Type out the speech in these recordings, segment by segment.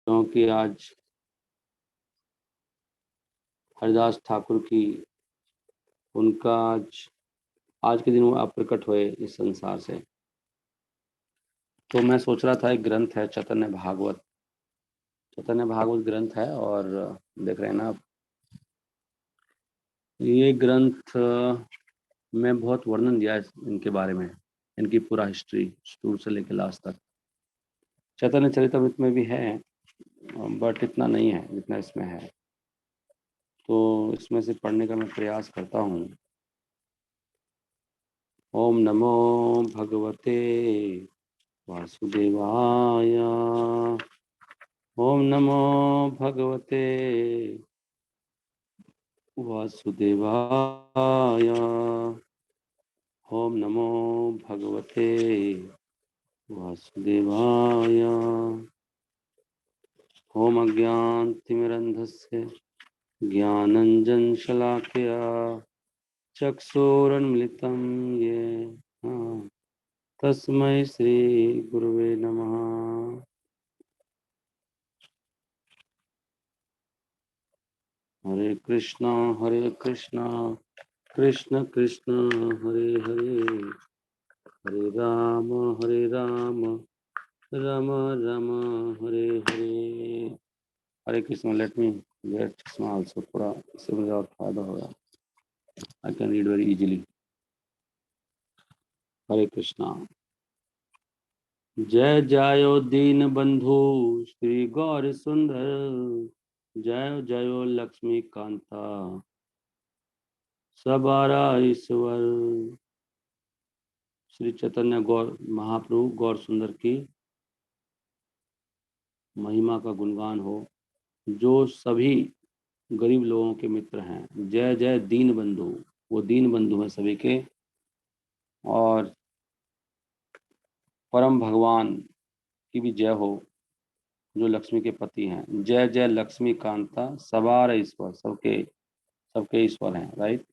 क्योंकि आज हरिदास ठाकुर की उनका आज के दिन वो अप्रकट हुए इस संसार से। तो मैं सोच रहा था, एक ग्रंथ है चैतन्य भागवत। चैतन्य भागवत ग्रंथ है, और देख रहे हैं ना आप, ये ग्रंथ में बहुत वर्णन दिया है इनके बारे में, इनकी पूरा हिस्ट्री शुरू से लेकर लास्ट तक। चैतन्य चरितमृत में भी है, बट इतना नहीं है जितना इसमें है। तो इसमें से पढ़ने का मैं प्रयास करता हूँ। ओम नमो भगवते वासुदेवाय। ओम नमो भगवते वासुदेवाय। ओम नमो भगवते वासुदेवाय। ओम अज्ञानतिमिरन्धस्य ज्ञानञ्जनशलाकया चक्षुरुन्मिलितं येन तस्मै श्री गुरुवे नमः। Hare Krishna Krishna Krishna Hare Hare, Hare Ram Ram Ram Hare Hare. Hare Krishna. Let me get Krishna also, थोड़ा इससे मुझे और फायदा होगा। I can read very easily. Hare Krishna. जय जयो दीन बंधु श्री गौर सुंदर, जय जयो लक्ष्मी कांता सबारा ईश्वर। श्री चैतन्य गौर महाप्रभु गौर सुंदर की महिमा का गुणगान हो, जो सभी गरीब लोगों के मित्र हैं। जय जय दीन बंधु, वो दीन बंधु हैं सभी के। और परम भगवान की भी जय हो, जो लक्ष्मी के पति हैं। जय जय लक्ष्मी कांता सवार ईश्वर, सबके सबके ईश्वर हैं, राइट।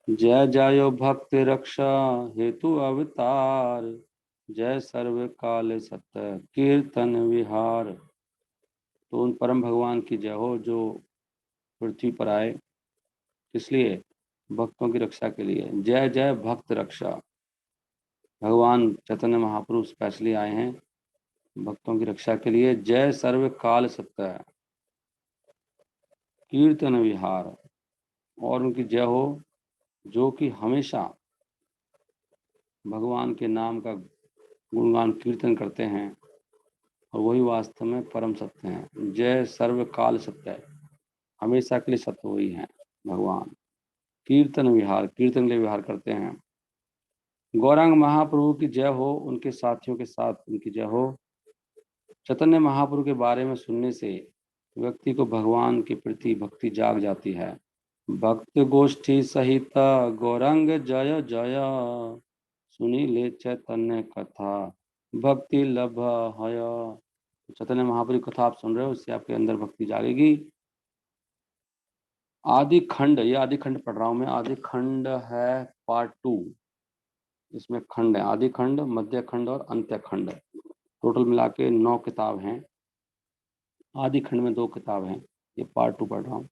जय जयो भक्त रक्षा हेतु अवतार, जय सर्व काल सत्य कीर्तन विहार। तो उन परम भगवान की जय हो, जो पृथ्वी पर आए, इसलिए भक्तों की रक्षा के लिए। जय जय भक्त रक्षा। भगवान चैतन्य महाप्रभु स्पेशली आए हैं भक्तों की रक्षा के लिए। जय सर्व काल सत्य कीर्तन विहार। और उनकी जय हो, जो कि हमेशा भगवान के नाम का गुणगान कीर्तन करते हैं, और वही वास्तव में परम सत्य हैं। जय सर्व काल सत्य, हमेशा के लिए सत्य वही हैं भगवान। कीर्तन विहार, कीर्तन के लिए विहार करते हैं। गौरांग महाप्रभु की जय हो, उनके साथियों के साथ उनकी जय हो। चैतन्य महाप्रभु के बारे में सुनने से व्यक्ति को भगवान के प्रति भक्ति जाग जाती है। भक्त गोष्ठी सहित गौरांग जय जय, सुनी ले चैतन्य कथा भक्ति लभ हय। चैतन्य महाप्रभु की कथा आप सुन रहे हो, उससे आपके अंदर भक्ति जागेगी। आदि खंड, ये आदि खंड पढ़ रहा हूं मैं। आदि खंड है पार्ट 2। इसमें खंड है, आदि खंड, मध्य खंड और अंत्य खंड। टोटल मिला के 9 किताब हैं। आदि खंड में 2 किताब हैं। ये पार्ट 2 पढ़ रहा हूँ।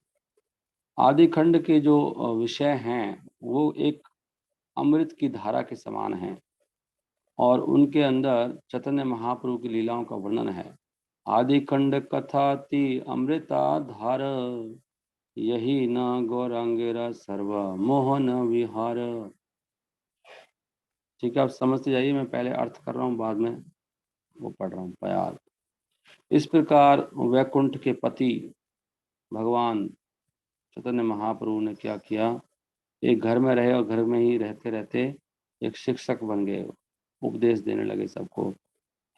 आदि खंड के जो विषय हैं, वो एक अमृत की धारा के समान हैं, और उनके अंदर चैतन्य महाप्रभु की लीलाओं का वर्णन है। आदि खंड कथा ती अमृता धार, यही न गौरांगेरा सर्व मोहन विहार। ठीक है, आप समझते जाइए, मैं पहले अर्थ कर रहा हूँ, बाद में वो पढ़ रहा हूँ प्यार। इस प्रकार वैकुंठ के पति भगवान चैतन्य महाप्रभु ने क्या किया, एक घर में रहे और घर में ही रहते रहते एक शिक्षक बन गए। उपदेश देने लगे सबको।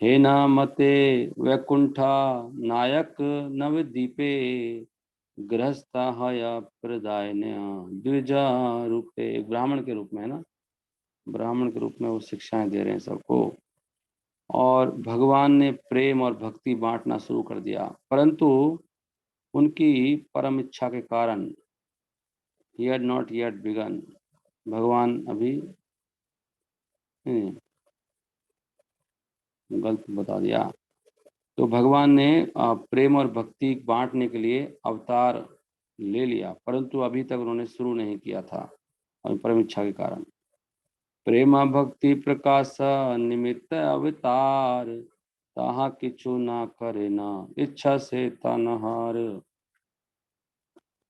हे नामते वैकुंठा नायक नवदीपे, गृहस्था हया प्रदायन्य द्विजा रूपे। एक ब्राह्मण के रूप में है ना, ब्राह्मण के रूप में वो शिक्षाएं दे रहे हैं सबको। और भगवान ने प्रेम और भक्ति बांटना शुरू कर दिया, परंतु उनकी परम इच्छा के कारण he had not yet begun। भगवान अभी गलत बता दिया। तो भगवान ने प्रेम और भक्ति बांटने के लिए अवतार ले लिया, परंतु अभी तक उन्होंने शुरू नहीं किया था और परम इच्छा के कारण। प्रेम भक्ति प्रकाश निमित्त अवतार, ताहा किछु ना करे ना इच्छा से तनहार।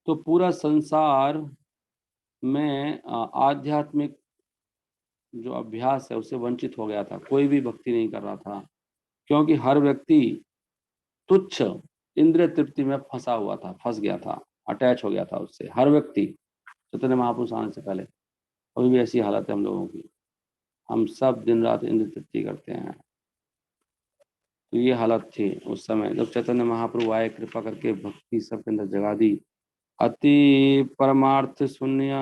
तो पूरा संसार में आध्यात्मिक जो अभ्यास है उससे वंचित हो गया था, कोई भी भक्ति नहीं कर रहा था, क्योंकि हर व्यक्ति तुच्छ इंद्रिय तृप्ति में फंसा हुआ था, फंस गया था, अटैच हो गया था उससे, हर व्यक्ति। चैतन्य महापुरुष आने से पहले अभी भी ऐसी हालत है हम लोगों की, हम सब दिन रात इंद्रिय तृप्ति करते हैं। तो ये हालत थी उस समय जब चैतन्य महाप्रभु आए, कृपा करके भक्ति सबके अंदर जगा दी। अति परमार्थ शून्य,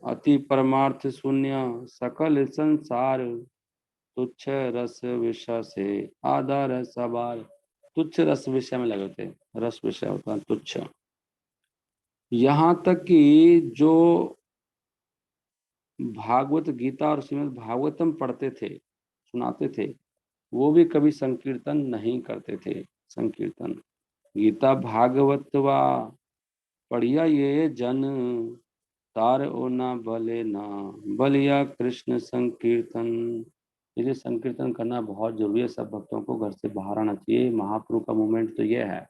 अति परमार्थ शून्य सकल संसार, तुच्छ रस विषय से आधार सवार। तुच्छ रस विषय में लगे थे, रस विषय होता है तुच्छ। यहाँ तक कि जो भागवत गीता और श्रीमद् भागवतम पढ़ते थे, सुनाते थे, वो भी कभी संकीर्तन नहीं करते थे। संकीर्तन गीता भागवत वा पढ़िया ये जन, तार ओ ना बले ना बलिया कृष्ण संकीर्तन। इसलिए संकीर्तन करना बहुत जरूरी है, सब भक्तों को घर से बाहर आना चाहिए। महाप्रभु का मूवमेंट तो ये है,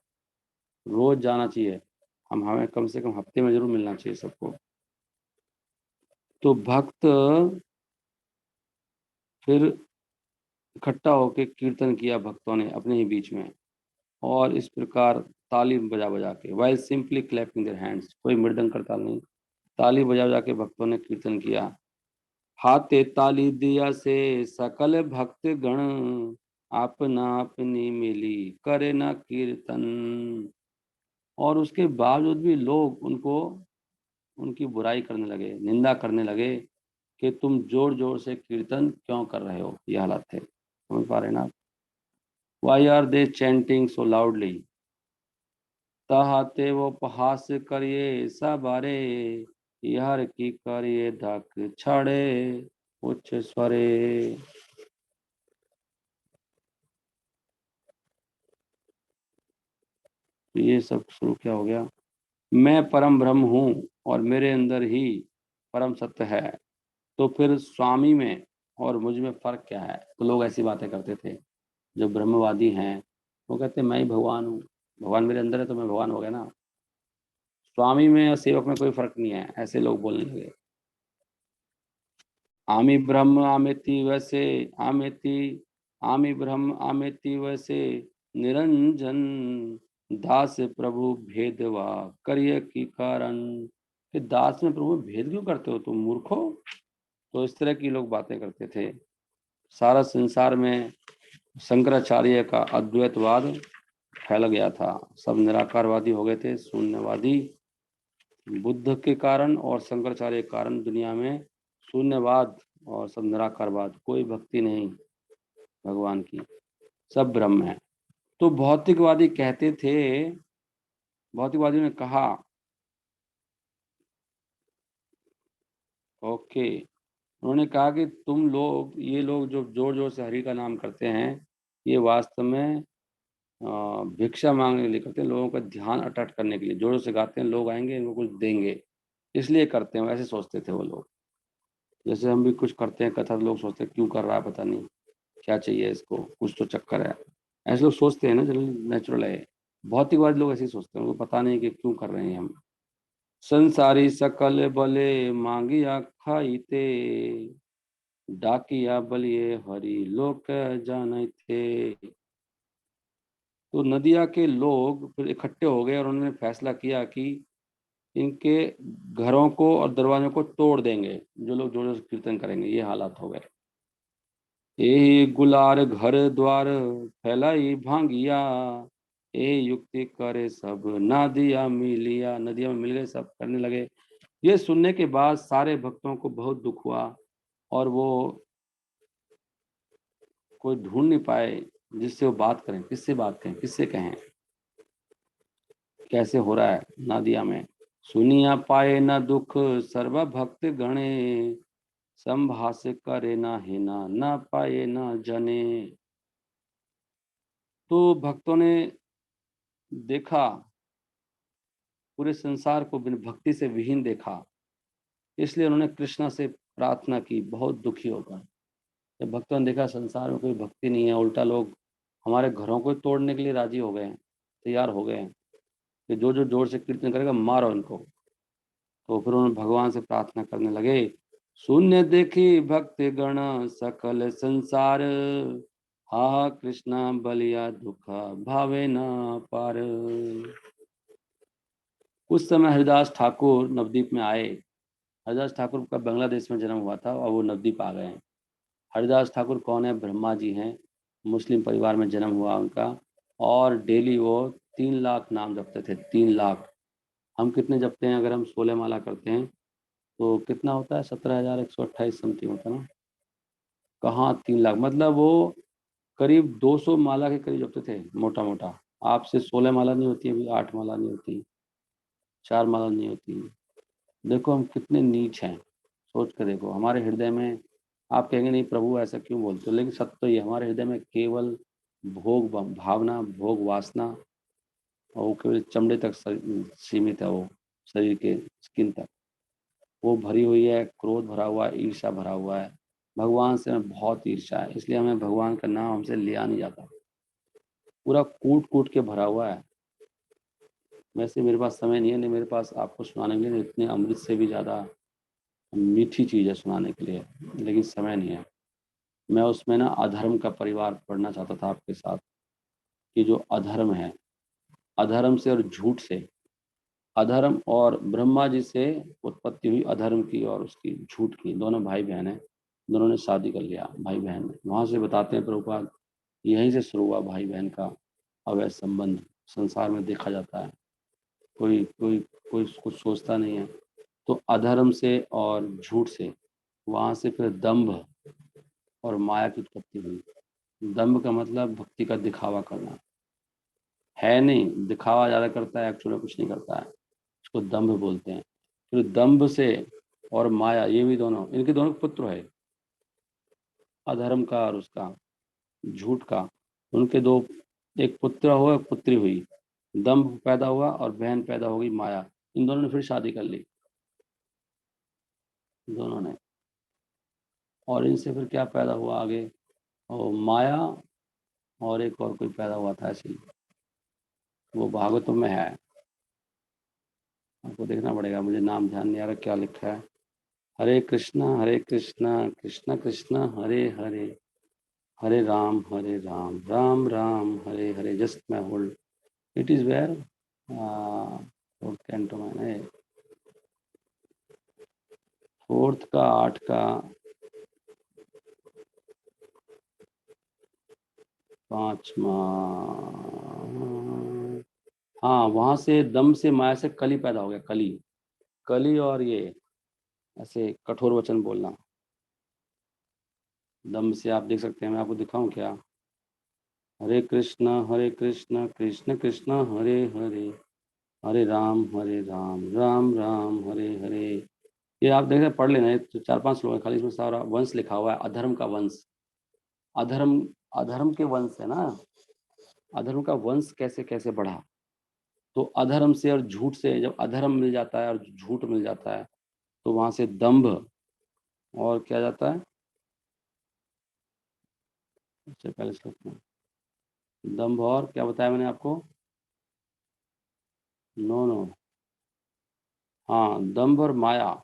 रोज जाना चाहिए, हमें कम से कम हफ्ते में जरूर मिलना चाहिए सबको। तो भक्त फिर इकट्ठा होकर कीर्तन किया भक्तों ने अपने ही बीच में, और इस प्रकार ताली बजा बजा के, while simply clapping their hands, कोई मृदंग करता नहीं, ताली बजा बजा के भक्तों ने कीर्तन किया। हाथे ताली दिया से सकल भक्त गण, अपना अपनी मिली करे ना कीर्तन। और उसके बावजूद भी लोग उनको, उनकी बुराई करने लगे, निंदा करने लगे कि तुम जोर जोर से कीर्तन क्यों कर रहे हो। ये हालत थे, समझ पा रहे ना आप? Why are they chanting so loudly, तहाते वो उपहास करिए सबारे, यार की करिए धक छड़े उच्च स्वरे। ये सब शुरू क्या हो गया? मैं परम ब्रह्म हूँ और मेरे अंदर ही परम सत्य है, तो फिर स्वामी में और मुझ में फर्क क्या है? तो लोग ऐसी बातें करते थे, जो ब्रह्मवादी हैं वो कहते हैं मैं ही भगवान हूँ, भगवान मेरे अंदर है तो मैं भगवान हो गया ना। स्वामी में और सेवक में कोई फर्क नहीं है, ऐसे लोग बोलने लगे। आमी ब्रह्म आमेति वैसे, आमेति आमी ब्रह्म आमेति वैसे, निरंजन दास प्रभु भेदवा करिय की कारण। कि दास में प्रभु भेद क्यों करते हो तुम मूर्खो? तो इस तरह की लोग बातें करते थे। सारा संसार में शंकराचार्य का अद्वैतवाद फैल गया था, सब निराकारवादी हो गए थे, शून्यवादी। बुद्ध के कारण और शंकराचार्य के कारण दुनिया में शून्यवाद और सब निराकारवाद, कोई भक्ति नहीं भगवान की, सब ब्रह्म है। तो भौतिकवादी कहते थे, भौतिकवादियों ने कहा, ओके, उन्होंने कहा कि तुम लोग, ये लोग जो जोर जोर से हरि का नाम करते हैं, ये वास्तव में भिक्षा मांगने के लिए करते हैं, लोगों का ध्यान अट्रैक्ट करने के लिए जोर से गाते हैं, लोग आएंगे इनको कुछ देंगे, इसलिए करते हैं। ऐसे सोचते थे वो लोग। जैसे हम भी कुछ करते हैं कथा, तो लोग सोचते हैं क्यों कर रहा है, पता नहीं क्या चाहिए इसको, कुछ तो चक्कर है। ऐसे लोग सोचते हैं ना, जनरली नेचुरल है। भौतिकवादी लोग ऐसे ही सोचते हैं, उनको पता नहीं कि क्यों कर रहे हैं हम। संसारी सकल बले मांगिया खाईते, डाकिया बलिए हरि लोक जाने थे। तो नदिया के लोग फिर इकट्ठे हो गए और उन्होंने फैसला किया कि इनके घरों को और दरवाजों को तोड़ देंगे, जो लोग जोर जोर से कीर्तन करेंगे। ये हालात हो गए। ए गुलार घर द्वार फैलाई भांगिया, ए युक्ति करे सब नदिया मिलिया। नदिया में मिल गए, सब करने लगे। ये सुनने के बाद सारे भक्तों को बहुत दुख हुआ, और वो कोई ढूंढ नहीं पाए जिससे वो बात करें, किससे बात करें, किससे कहें कैसे हो रहा है नादिया में। सुनिया पाए न दुख सर्व भक्त गणे, संभाष करे ना हिना ना पाए ना जने। तो भक्तों ने देखा, पूरे संसार को बिन भक्ति से विहीन देखा, इसलिए उन्होंने कृष्णा से प्रार्थना की बहुत दुखी होकर। जब भक्तों ने देखा संसार में कोई भक्ति नहीं है, उल्टा लोग हमारे घरों को ही तोड़ने के लिए राजी हो गए हैं, तैयार हो गए हैं कि जो जो जोर से कीर्तन करेगा मारो इनको। तो फिर उन्होंने भगवान से प्रार्थना करने लगे, शून्य देखी भक्त गण सकल संसार, हा कृष्णा बलिया दुख भावे न पार। उस समय हरिदास ठाकुर नवदीप में आए। हरिदास ठाकुर का बांग्लादेश में जन्म हुआ था और वो नवदीप आ गए हैं। हरिदास ठाकुर कौन है? ब्रह्मा जी हैं, मुस्लिम परिवार में जन्म हुआ उनका, और डेली वो 3 लाख नाम जपते थे। 3 लाख। हम कितने जपते हैं? अगर हम 16 माला करते हैं तो कितना होता है? 17,128 समथिंग होता है ना। कहाँ 3 लाख? मतलब वो करीब 200 माला के करीब जपते थे, मोटा मोटा। आपसे 16 माला नहीं होती, अभी 8 माला नहीं होती, 4 माला नहीं होती। देखो हम कितने नीच हैं, सोच कर देखो। हमारे हृदय में, आप कहेंगे नहीं प्रभु ऐसा क्यों बोलते हो, लेकिन सत्य तो ये, हमारे हृदय में केवल भोग भावना, भोग वासना, और वो केवल चमड़े तक सीमित है, वो शरीर के स्किन तक वो भरी हुई है। क्रोध भरा हुआ है, ईर्ष्या भरा हुआ है। भगवान से हमें बहुत ईर्ष्या है, इसलिए हमें भगवान का नाम हमसे लिया नहीं जाता। पूरा कूट कूट के भरा हुआ है। वैसे मेरे पास समय नहीं है, नहीं मेरे पास आपको सुनाने के लिए इतने अमृत से भी ज़्यादा मीठी चीज़ है सुनाने के लिए, लेकिन समय नहीं है। मैं उसमें ना अधर्म का परिवार पढ़ना चाहता था आपके साथ, कि जो अधर्म है, अधर्म से और झूठ से, अधर्म और ब्रह्मा जी से उत्पत्ति हुई अधर्म की और उसकी झूठ की, दोनों भाई बहन हैं, दोनों ने शादी कर लिया भाई बहन में। वहां से बताते हैं प्रभुपाद, यहीं से शुरू हुआ भाई बहन का अवैध संबंध। संसार में देखा जाता है, कोई कोई कोई कुछ सोचता नहीं है। तो अधर्म से और झूठ से, वहां से फिर दंभ और माया की उत्पत्ति हुई। दंभ का मतलब भक्ति का दिखावा करना है, नहीं दिखावा ज्यादा करता है, एक्चुअली कुछ नहीं करता है, उसको दंभ बोलते हैं। फिर दंभ से और माया, ये भी दोनों, इनके दोनों पुत्र है, अधर्म का और उसका झूठ का। उनके दो, एक पुत्र हुआ एक पुत्री हुई। दंभ पैदा हुआ और बहन पैदा हो गई माया। इन दोनों ने फिर शादी कर ली, दोनों ने। और इनसे फिर क्या पैदा हुआ आगे? और माया, और एक और कोई पैदा हुआ था ऐसे ही, वो भागवतम में है, आपको देखना पड़ेगा, मुझे नाम ध्यान नहीं आ रहा क्या लिखा है। हरे कृष्णा कृष्ण कृष्ण हरे हरे, हरे राम राम राम हरे हरे। जस्ट मैं hold, it is where fourth canto मैंने, फोर्थ का 8 का 5वां। हाँ, वहां से दम से माया से कली पैदा हो गया, कली। कली और ये ऐसे कठोर वचन बोलना, दम से आप देख सकते हैं। मैं आपको दिखाऊं क्या? हरे कृष्णा कृष्ण कृष्ण हरे हरे, हरे राम राम हरे हरे। ये आप देख रहे हैं, पढ़ लेना, ये तो 4-5 लोग हैं खाली, इसमें सारा वंश लिखा हुआ है, अधर्म का वंश। अधर्म, अधर्म के वंश है ना। अधर्म का वंश कैसे कैसे बढ़ा? तो अधर्म से और झूठ से, जब अधर्म मिल जाता है और झूठ मिल जाता है, तो वहां से दंभ और क्या जाता है? इससे पहले श्लोक में दंभ और क्या बताया मैंने आपको? नो नो, हाँ दंभ और माया,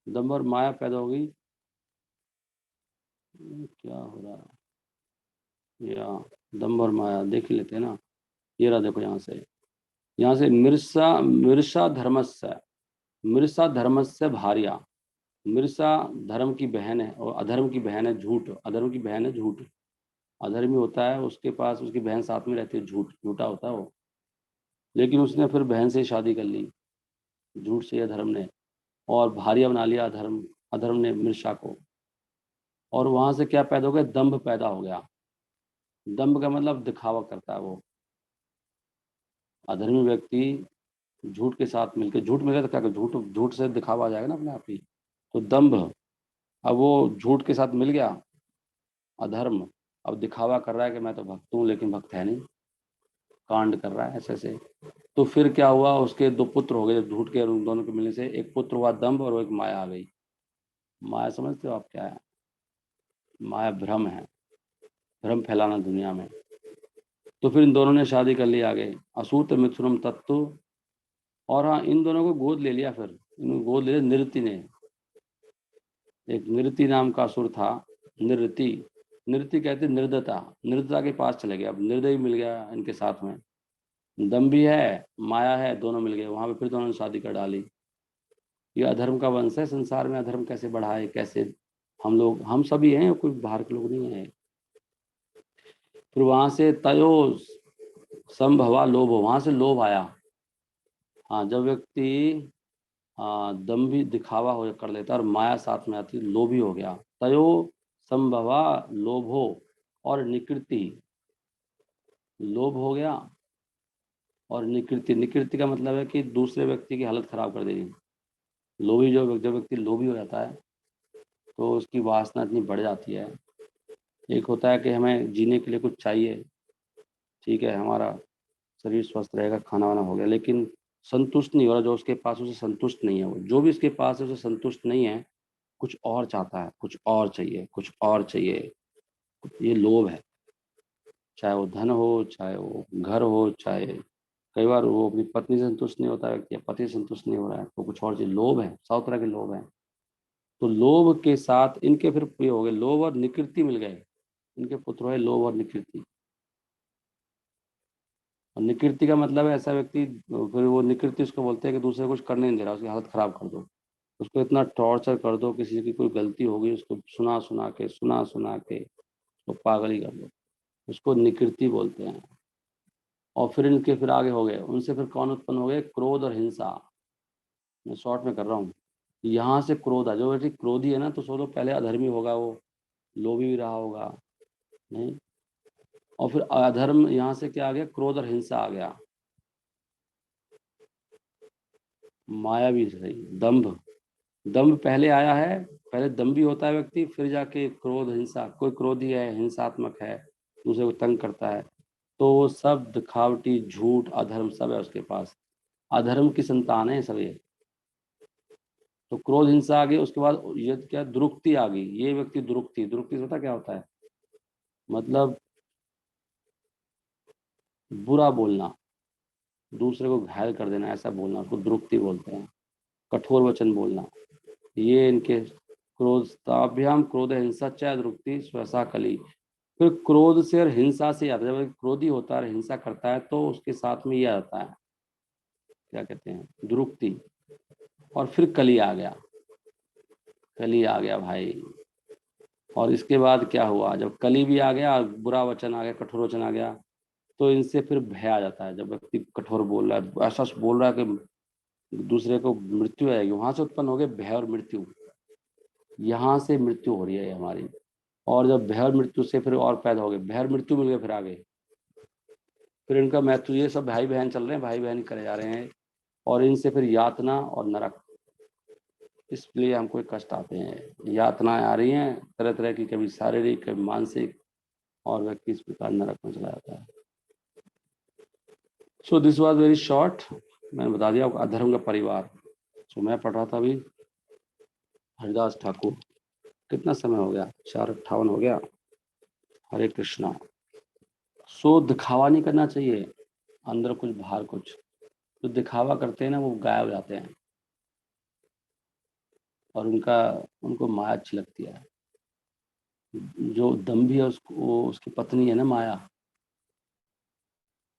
दंभ और माया पैदा हो गई। क्या हो रहा है? या दंभ और माया देख ही लेते हैं ना। ये रहा, देखो यहाँ से मिर्षा, मिर्षा धर्मस्य, मिर्षा धर्मस्य भार्या। मिर्षा धर्म की बहन है और अधर्म की बहन है झूठ। अधर्म की बहन है झूठ। अधर्मी होता है, उसके पास उसकी बहन साथ में रहती है, झूठ, झूठा होता है वो। लेकिन उसने फिर बहन से ही शादी कर ली, झूठ से, अधर्म ने, और भार्या बना लिया अधर्म, अधर्म ने मिर्षा को। और वहां से क्या पैदा हो गया? दंभ पैदा हो गया। दंभ का मतलब दिखावा करता है वो। अधर्मी व्यक्ति झूठ के साथ मिलकर, झूठ मिलेगा तो क्या कर, झूठ झूठ से दिखावा आ जाएगा ना अपने आप ही। तो दंभ, अब वो झूठ के साथ मिल गया, अधर्म, अब दिखावा कर रहा है कि मैं तो भक्त हूँ, लेकिन भक्त है नहीं, कांड कर रहा है ऐसे ऐसे। तो फिर क्या हुआ, उसके दो पुत्र हो गए जब झूठ के और उन दोनों के मिलने से। एक पुत्र हुआ दंभ और एक माया आ गई। माया समझते हो आप क्या है? माया भ्रम है, भ्रम फैलाना दुनिया में। तो फिर इन दोनों ने शादी कर ली आगे, असूत मिथुनम तत्तु। और हाँ, इन दोनों को गोद ले लिया, फिर इन्होंने गोद ले लिया निरति ने। एक निरति नाम का असुर था। निरति, निरति कहते निर्दयता, निर्दयता के पास चले गए। अब निर्दय मिल गया इनके साथ में, दम भी है, माया है, दोनों मिल गए वहां पे, फिर दोनों ने शादी कर डाली। ये अधर्म का वंश है। संसार में अधर्म कैसे बढ़ा है, कैसे हम लोग, हम सभी हैं, कोई बाहर के लोग नहीं है। फिर वहां से तयो संभवा लोभ, वहां से लोभ आया। हाँ, जब व्यक्ति दम्भी दिखावा हो कर लेता है और माया साथ में आती, लोभी हो गया। तयो संभवा लोभो और निकृति, लोभ हो गया और निकृति, निकृति का मतलब है कि दूसरे व्यक्ति की हालत खराब कर देगी। लोभी, जो व्यक्ति लोभी हो जाता है तो उसकी वासना इतनी बढ़ जाती है। एक होता है कि हमें जीने के लिए कुछ चाहिए, ठीक है, हमारा शरीर स्वस्थ रहेगा, खाना वाना हो गया, लेकिन संतुष्ट नहीं हो रहा। जो उसके पास, उसे संतुष्ट नहीं है। वो जो भी उसके पास है उसे संतुष्ट नहीं है, कुछ और चाहता है, कुछ और चाहिए, कुछ और चाहिए। ये लोभ है। चाहे वो धन हो, चाहे वो घर हो, चाहे कई बार वो अपनी पत्नी से संतुष्ट नहीं होता है व्यक्ति, या पति से संतुष्ट नहीं हो रहा है, तो कुछ और चीज, लोभ है, 100 तरह के लोभ है। तो लोभ के साथ इनके फिर ये हो गए, लोभ और निकृति मिल गए। इनके पुत्र हुए लोभ और निकृति। और निकृति का मतलब है ऐसा व्यक्ति, फिर वो निकृति उसको बोलते हैं कि दूसरे को कुछ करने नहीं दे रहा, उसकी हालत खराब कर दो, उसको इतना टॉर्चर कर दो, किसी की कोई गलती होगी उसको सुना सुना के उसको पागल ही कर दो, उसको निकृति बोलते हैं। और फिर इनके फिर आगे हो गए, उनसे फिर कौन उत्पन्न हो गए, क्रोध और हिंसा। मैं शॉर्ट में कर रहा हूँ। यहाँ से क्रोध आ, जो व्यक्ति क्रोधी है ना, तो सोचो पहले अधर्मी होगा वो, लोभी भी रहा होगा, नहीं। और फिर अधर्म, यहाँ से क्या आ गया, क्रोध और हिंसा आ गया। माया भी सही, दंभ, दंभ पहले आया है। पहले दंभी होता है व्यक्ति, फिर जाके क्रोध हिंसा। कोई क्रोधी है, हिंसात्मक है, दूसरे को तंग करता है, तो वो सब दिखावटी, झूठ, अधर्म सब है उसके पास। अधर्म की संतान है सब ये। तो क्रोध हिंसा आ गई, उसके बाद ये क्या, दुरुक्ति आ गई। ये व्यक्ति दुरुक्ति, दुरुक्ति से पता क्या होता है? मतलब बुरा बोलना, दूसरे को घायल कर देना, ऐसा बोलना, उसको दुरुक्ति बोलते हैं। कठोर वचन बोलना, ये इनके क्रोध। ताभ्याम क्रोध हिंसा च दुरुक्ति स्वसा कली। फिर क्रोध से और हिंसा से आता है, जब क्रोधी होता है और हिंसा करता है तो उसके साथ में ये आता है, क्या कहते हैं, दुरुक्ति। और फिर कली आ गया, कली आ गया भाई। और इसके बाद क्या हुआ, जब कली भी आ गया, बुरा वचन आ गया, कठोर वचन आ गया, तो इनसे फिर भय आ जाता है। जब व्यक्ति कठोर बोल रहा है, ऐसा बोल रहा है कि दूसरे को मृत्यु आएगी, वहां से उत्पन्न हो गए भय और मृत्यु। यहाँ से मृत्यु हो रही है हमारी। और जब भय और मृत्यु से फिर और पैदा हो गए, भय और मृत्यु मिल गए फिर आगे। फिर इनका महत्व, ये सब भाई बहन चल रहे हैं, भाई बहन करे जा रहे हैं। और इनसे फिर यातना और नरक, इसलिए हमको कष्ट आते हैं, यातनाएं आ रही हैं तरह तरह की, कभी शारीरिक, कभी मानसिक, और व्यक्ति इस प्रकार नरक में चला जाता है। So this was very short. मैंने बता दिया आपको अधर्म का परिवार। सो मैं पढ़ रहा था अभी हरिदास ठाकुर। कितना समय हो गया, 4:58 हो गया। हरे कृष्णा। सो दिखावा नहीं करना चाहिए, अंदर कुछ बाहर कुछ। जो दिखावा करते हैं ना, वो गायब हो जाते हैं, और उनको माया अच्छी लगती है। जो दम्भी है, उसको, उसकी पत्नी है ना माया,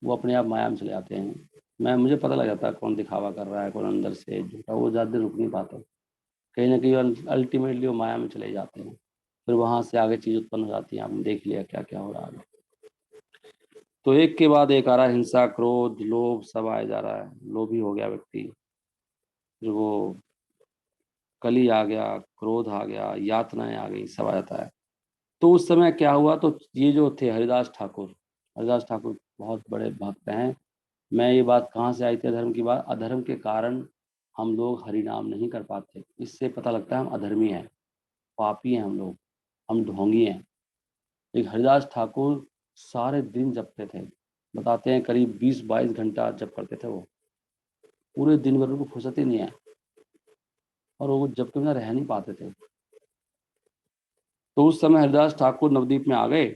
वो अपने आप माया में चले जाते हैं। मुझे पता लग जाता है कौन दिखावा कर रहा है, कौन अंदर से झूठा। वो ज़्यादा देर रुक नहीं पाते, कहीं ना कहीं अल्टीमेटली वो माया में चले जाते हैं। फिर वहां से आगे चीज उत्पन्न हो जाती है। आपने देख लिया क्या क्या हो रहा है। तो एक के बाद एक आ रहा है, हिंसा, क्रोध, लोभ, सब आया जा रहा है। लोभी हो गया व्यक्ति, फिर वो कली आ गया, क्रोध आ गया, यातनाएं आ गई, सब आ जाता है। तो उस समय क्या हुआ, तो ये जो थे हरिदास ठाकुर, हरिदास ठाकुर बहुत बड़े भक्त हैं। मैं ये बात कहाँ से आई थी, अधर्म की बात। अधर्म के कारण हम लोग हरि नाम नहीं कर पाते, इससे पता लगता है हम अधर्मी हैं, पापी हैं हम लोग, हम ढोंगी हैं। एक हरिदास ठाकुर सारे दिन जपते थे, बताते हैं करीब 20-22 घंटा जप करते थे वो, पूरे दिन भर उनको फुर्सत ही नहीं है, और वो जप के बिना रह नहीं पाते थे। तो उस समय हरिदास ठाकुर नवदीप में आ गए,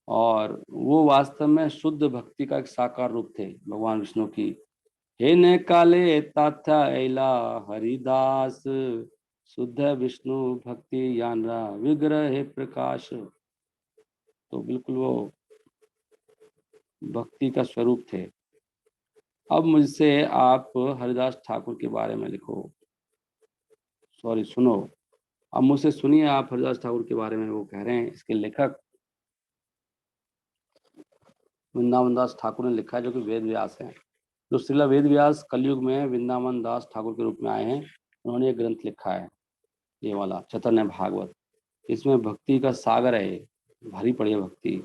और वो वास्तव में शुद्ध भक्ति का एक साकार रूप थे भगवान विष्णु की। हे न काले ताथा ऐला हरिदास, शुद्ध विष्णु भक्ति यानरा विग्रह प्रकाश। तो बिल्कुल वो भक्ति का स्वरूप थे। अब मुझसे आप हरिदास ठाकुर के बारे में लिखो, सॉरी सुनो, अब मुझसे सुनिए आप हरिदास ठाकुर के बारे में वो कह रहे हैं। इसके लेखक वृंदावन दास ठाकुर ने लिखा है, जो कि वेद व्यास हैं। जो श्रीला वेद व्यास कलयुग में वृंदावन दास ठाकुर के रूप में आए हैं, उन्होंने एक ग्रंथ लिखा है, ये वाला चैतन्य भागवत। इसमें भक्ति का सागर है, भारी पड़ी है भक्ति।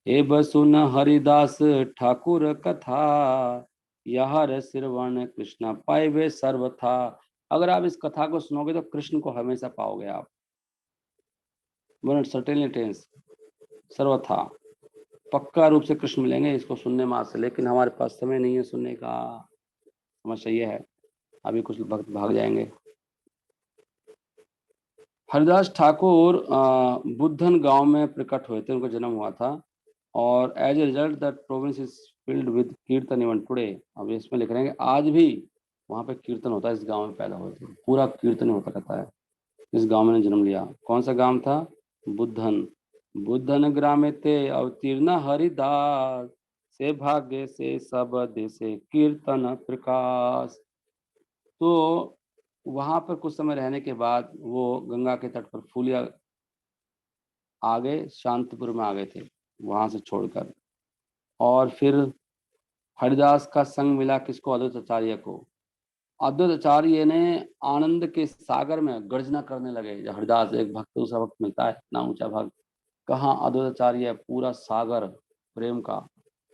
हे बसुन हरिदास ठाकुर कथा, यह रस श्रवण कृष्ण पाए सर्वथा। अगर आप इस कथा को सुनोगे तो कृष्ण को हमेशा पाओगे आप, सर्टेनली टेंस, सर्वथा, पक्का रूप से कृष्ण मिलेंगे इसको सुनने मात्र से। लेकिन हमारे पास समय नहीं है सुनने का, समस्या ये है, अभी कुछ भक्त भाग जाएंगे। हरिदास ठाकुर बुद्धन गांव में प्रकट हुए थे, उनका जन्म हुआ था, और as a result that province is filled with kirtan even today. अब इसमें लिख रहे हैं कि आज भी वहाँ पे कीर्तन होता है। इस गांव में पैदा हुए थे, पूरा कीर्तन होता रहता है। इस गांव में जन्म लिया। कौन सा गांव था? बुद्धन। बुद्धन ग्रामे ते अवतीर्ण हरिदास, से भाग्य से सब देशे कीर्तन प्रकाश। तो वहां पर कुछ समय रहने के बाद वो गंगा के तट पर फूलिया आ गए, शांतिपुर में आ गए थे वहां से छोड़कर। और फिर हरिदास का संग मिला किसको? अद्वैत आचार्य को। अद्वैत आचार्य ने आनंद के सागर में गर्जना करने लगे। जब हरिदास एक भक्त, दूसरा भक्त मिलता है इतना ऊंचा भक्त, कहाँ अद्वैत आचार्य, पूरा सागर प्रेम का।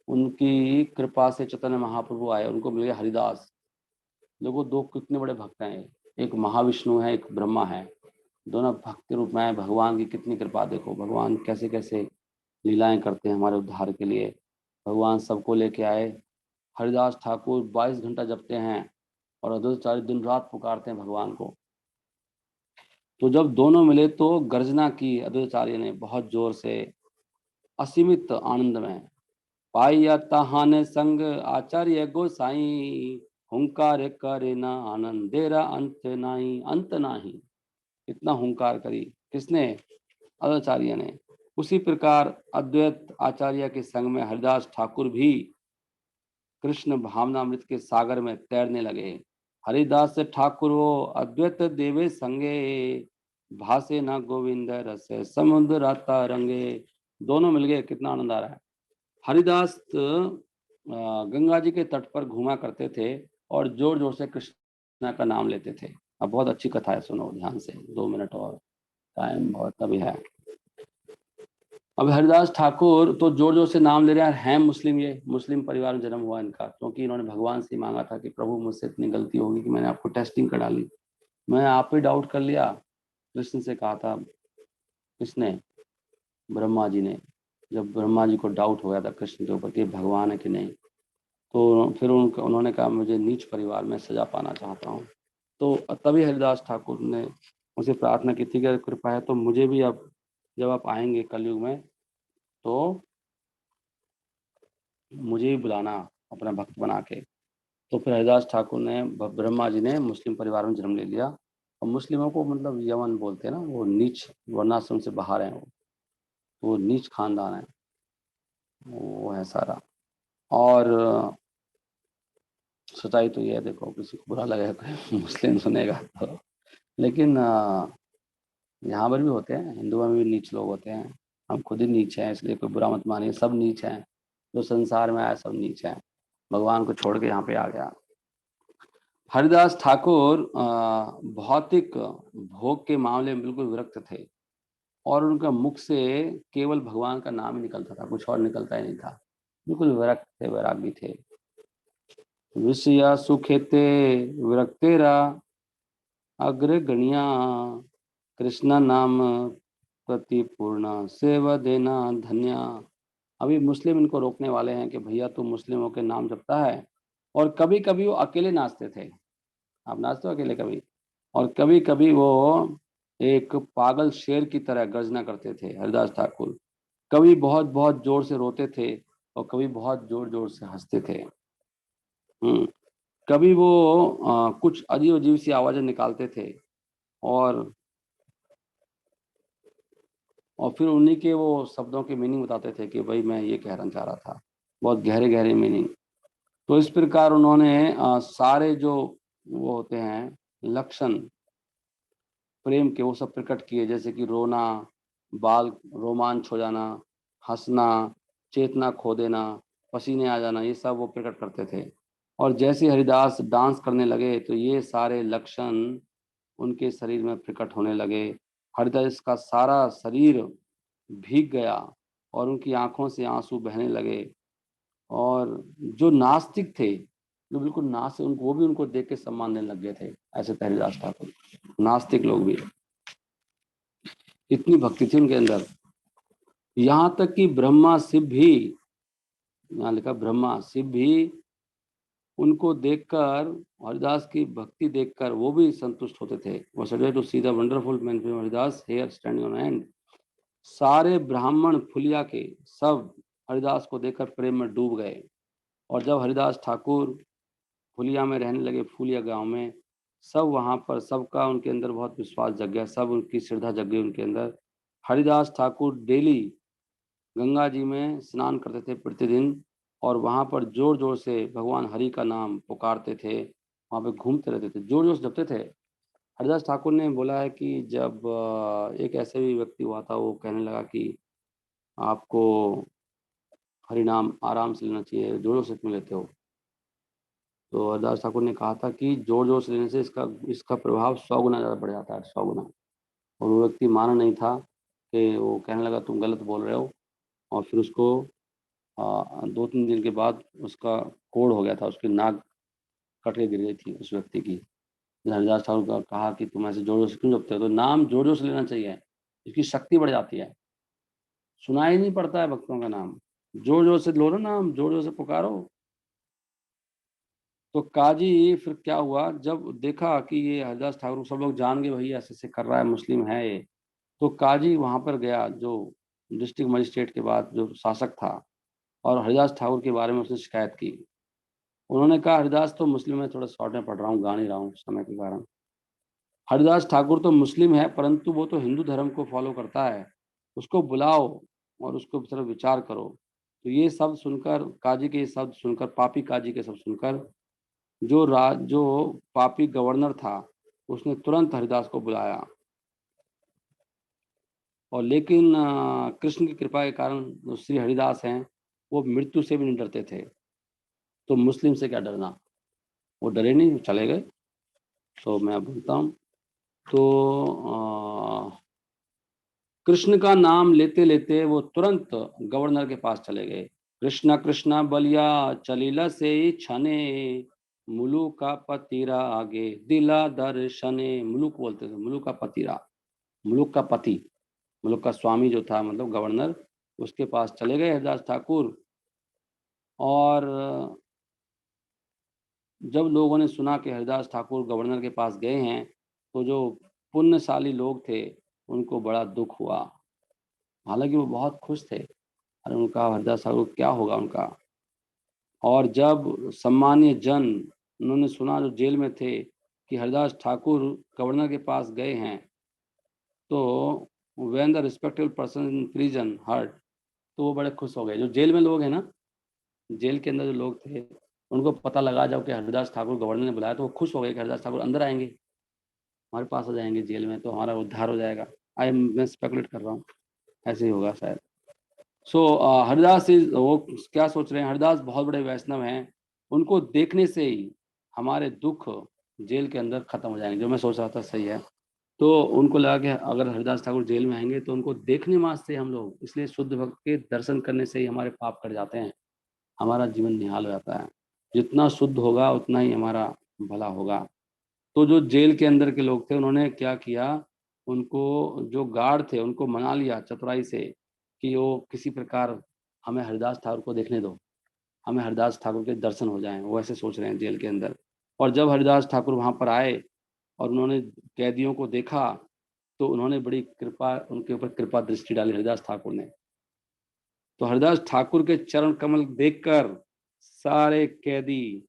उनकी कृपा से चैतन्य महाप्रभु आए, उनको मिले हरिदास। देखो दो कितने बड़े भक्त हैं, एक महाविष्णु है, एक ब्रह्मा है, दोनों भक्त के रूप में आए। भगवान की कितनी कृपा देखो, भगवान कैसे कैसे लीलाएं करते हैं हमारे उद्धार के लिए। भगवान सबको लेके आए। हरिदास ठाकुर 22 घंटा जपते हैं, और अद्वैताचार्य दिन रात पुकारते हैं भगवान को। तो जब दोनों मिले तो गर्जना की अद्वैताचार्य ने बहुत जोर से, असीमित आनंद में। पाइया तहाने संग आचार्य गोसाई, हुंकार करे ना आनंदेरा अंत नाही, अंत नाही। इतना हुंकार करी किसने? अद्वैताचार्य ने। उसी प्रकार अद्वैत आचार्य के संग में हरिदास ठाकुर भी कृष्ण भावनामृत के सागर में तैरने लगे। हरिदास ठाकुर वो अद्वैत देवे संगे, भासे ना गोविंद रस समुद्र राता रंगे। दोनों मिल गए, कितना आनंद आ रहा है। हरिदास गंगा जी के तट पर घूमा करते थे और जोर जोर से कृष्ण का नाम लेते थे। अब बहुत अच्छी कथा है, सुनो ध्यान से, 2 मिनट और टाइम बहुत अभी है। अब हरिदास ठाकुर तो जोर जोर से नाम ले रहे हैं मुस्लिम, ये मुस्लिम परिवार में जन्म हुआ इनका, क्योंकि इन्होंने भगवान से मांगा था कि प्रभु मुझसे इतनी गलती होगी कि मैंने आपको टेस्टिंग करा ली, मैं आप ही डाउट कर लिया। कृष्ण से कहा था, किसने? ब्रह्मा जी ने। जब ब्रह्मा जी को डाउट हो गया था कृष्ण के ऊपर कि भगवान है कि नहीं, तो फिर उन्होंने कहा मुझे नीच परिवार में सजा पाना चाहता हूँ। तो तभी हरिदास ठाकुर ने उसे प्रार्थना की थी कि कृपा है तो मुझे भी, अब जब आप आएंगे कलयुग में तो मुझे भी बुलाना अपना भक्त बना के। तो फिर हरिदास ठाकुर ने, ब्रह्मा जी ने मुस्लिम परिवार में जन्म ले लिया। और मुस्लिमों को मतलब यमन बोलते हैं ना, वो नीच वर्णाश्रम से बाहर हैं, वो नीच खानदान है, वो है सारा। और सच्चाई तो ये है, देखो किसी को बुरा लगेगा कोई मुस्लिम सुनेगा तो, लेकिन यहाँ पर भी होते हैं, हिंदुओं में भी नीच लोग होते हैं। हम खुद ही नीच हैं, इसलिए कोई बुरा मत मानिए, सब नीच हैं, जो संसार में आया सब नीच हैं। भगवान को छोड़ के यहाँ पे आ गया। हरिदास ठाकुर भौतिक भोग के मामले में बिल्कुल विरक्त थे, और उनका मुख से केवल भगवान का नाम ही निकलता था, कुछ और निकलता ही नहीं था। बिल्कुल विरक्त थे, वैरागी थे। विषया सुखेते विरक्तेरा, अग्रगण्या कृष्ण नाम प्रतिपूर्ण सेवा देना धन्या। अभी मुस्लिम इनको रोकने वाले हैं कि भैया तुम मुस्लिमों के नाम जपता है, और कभी कभी वो अकेले नाचते थे। आप नाचते हो अकेले कभी? और कभी कभी वो एक पागल शेर की तरह गर्जना करते थे हरिदास ठाकुर। कभी बहुत बहुत जोर से रोते थे और कभी बहुत जोर जोर से हंसते थे। कभी वो कुछ अजीब अजीब सी आवाजें निकालते थे, और फिर उन्हीं के वो शब्दों के मीनिंग बताते थे कि भाई मैं ये कहना चाह रहा था, बहुत गहरे गहरे मीनिंग। तो इस प्रकार उन्होंने सारे जो वो होते हैं लक्षण प्रेम के, वो सब प्रकट किए, जैसे कि रोना, बाल रोमांच हो जाना, हंसना, चेतना खो देना, पसीने आ जाना, ये सब वो प्रकट करते थे। और जैसे हरिदास डांस करने लगे तो ये सारे लक्षण उनके शरीर में प्रकट होने लगे। हरिदास का सारा शरीर भीग गया और उनकी आंखों से आंसू बहने लगे। और जो नास्तिक थे, जो बिल्कुल नास्तिक, उनको वो भी उनको देख के सम्मान देने लग गए थे। ऐसे थे हरिदास ठाकुर, नास्तिक लोग भी, इतनी भक्ति थी उनके अंदर। यहाँ तक कि ब्रह्मा शिव भी, यहाँ लिखा ब्रह्मा शिव भी उनको देखकर, हरिदास की भक्ति देखकर वो भी संतुष्ट होते थे। वो सडे to see the wonderful man Haridas here standing on and. सारे ब्राह्मण फुलिया के सब हरिदास को देखकर प्रेम में डूब गए। और जब हरिदास ठाकुर फुलिया में रहने लगे, फुलिया गांव में, सब वहां पर सबका उनके अंदर बहुत विश्वास जग गया, सब उनकी श्रद्धा जग गई उनके अंदर। हरिदास ठाकुर डेली गंगा जी में स्नान करते थे प्रतिदिन, और वहां पर जोर जोर से भगवान हरि का नाम पुकारते थे, वहां पे घूमते रहते थे, जोर जोर से जपते थे। हरिदास ठाकुर ने बोला है कि जब एक ऐसे भी व्यक्ति हुआ था, वो कहने लगा कि आपको हरि नाम आराम से लेना चाहिए, जोर जोर से क्यों लेते हो? तो हरदास ठाकुर ने कहा था कि जोर जोर से लेने से इसका इसका प्रभाव 100 गुना ज़्यादा बढ़ जाता है, 100 गुना। और वो व्यक्ति माना नहीं था, कि वो कहने लगा तुम गलत बोल रहे हो। और फिर उसको 2-3 दिन के बाद उसका कोढ़ हो गया था, उसकी नाक कट के गिर गई थी उस व्यक्ति की। हरिदास ठाकुर का कहा कि तुम ऐसे जोर जोर से क्यों जपते हो? तो नाम जोर जोर से लेना चाहिए, इसकी शक्ति बढ़ जाती है। सुनाई नहीं पड़ता है भक्तों का नाम, जोर जोर से लो ना नाम, जोर जोर से पुकारो। तो काजी फिर क्या हुआ, जब देखा कि ये हरिदास ठाकुर सब लोग जान गए भाई ऐसे ऐसे कर रहा है, मुस्लिम है ये, तो काजी वहां पर गया, जो डिस्ट्रिक्ट मजिस्ट्रेट के बाद जो शासक था, और हरिदास ठाकुर के बारे में उसने शिकायत की। उन्होंने कहा हरिदास तो मुस्लिम है, थोड़ा शॉर्ट में पढ़ रहा हूँ, गा नहीं रहा हूँ समय के कारण। हरिदास ठाकुर तो मुस्लिम है, परंतु वो तो हिंदू धर्म को फॉलो करता है, उसको बुलाओ और उसको तरफ विचार करो। तो ये शब्द सुनकर, काजी के ये शब्द सुनकर, पापी काजी के शब्द सुनकर, जो पापी गवर्नर था, उसने तुरंत हरिदास को बुलाया। और लेकिन कृष्ण की कृपा के कारण जो श्री हरिदास हैं, वो मृत्यु से भी नहीं डरते थे। तो मुस्लिम से क्या डरना, वो डरे नहीं, चले गए। तो मैं बोलता हूँ, तो कृष्ण का नाम लेते लेते वो तुरंत गवर्नर के पास चले गए। कृष्णा कृष्णा बलिया चलीला से छने, मुलुक का पतिरा आगे दिला दर्शने। मुलुक बोलते थे, मुलुक का पतिरा, मुलुक का पति, मुलुक का स्वामी जो था, मतलब गवर्नर, उसके पास चले गए हरिदास ठाकुर। और जब लोगों ने सुना कि हरिदास ठाकुर गवर्नर के पास गए हैं, तो जो पुण्यशाली लोग थे उनको बड़ा दुख हुआ। हालांकि वो बहुत खुश थे, और उनका हरिदास ठाकुर क्या होगा उनका। और जब सम्मानीय जन, उन्होंने सुना जो जेल में थे कि हरिदास ठाकुर गवर्नर के पास गए हैं, तो when the respectable person in prison hurt, तो वो बड़े खुश हो गए। जो जेल में लोग हैं ना, जेल के अंदर जो लोग थे, उनको पता लगा जब कि हरिदास ठाकुर गवर्नर ने बुलाया, तो वो खुश हो गए कि हरिदास ठाकुर अंदर आएंगे, हमारे पास आ जाएंगे जेल में, तो हमारा उद्धार हो जाएगा। मैं स्पेकुलेट कर रहा हूँ, ऐसे ही होगा शायद। सो हरिदास इज, वो क्या सोच रहे हैं, हरिदास बहुत बड़े वैष्णव हैं, उनको देखने से ही हमारे दुख जेल के अंदर खत्म हो जाएंगे। जो मैं सोच रहा था सही है। तो उनको लगा कि अगर हरिदास ठाकुर जेल में आएंगे तो उनको देखने मात्र से हम लोग, इसलिए शुद्ध भक्त के दर्शन करने से ही हमारे पाप कट जाते हैं, हमारा जीवन निहाल हो जाता है। जितना शुद्ध होगा उतना ही हमारा भला होगा। तो जो जेल के अंदर के लोग थे, उन्होंने क्या किया, उनको जो गार्ड थे उनको मना लिया चतुराई से कि वो किसी प्रकार हमें हरिदास ठाकुर को देखने दो, हमें हरिदास ठाकुर के दर्शन हो जाएं। वो ऐसे सोच रहे हैं जेल के अंदर। और जब हरिदास ठाकुर वहां पर आए और उन्होंने कैदियों को देखा तो उन्होंने बड़ी कृपा, उनके ऊपर कृपा दृष्टि डाली हरिदास ठाकुर ने। तो हरिदास ठाकुर के चरण कमल देखकर सारे कैदी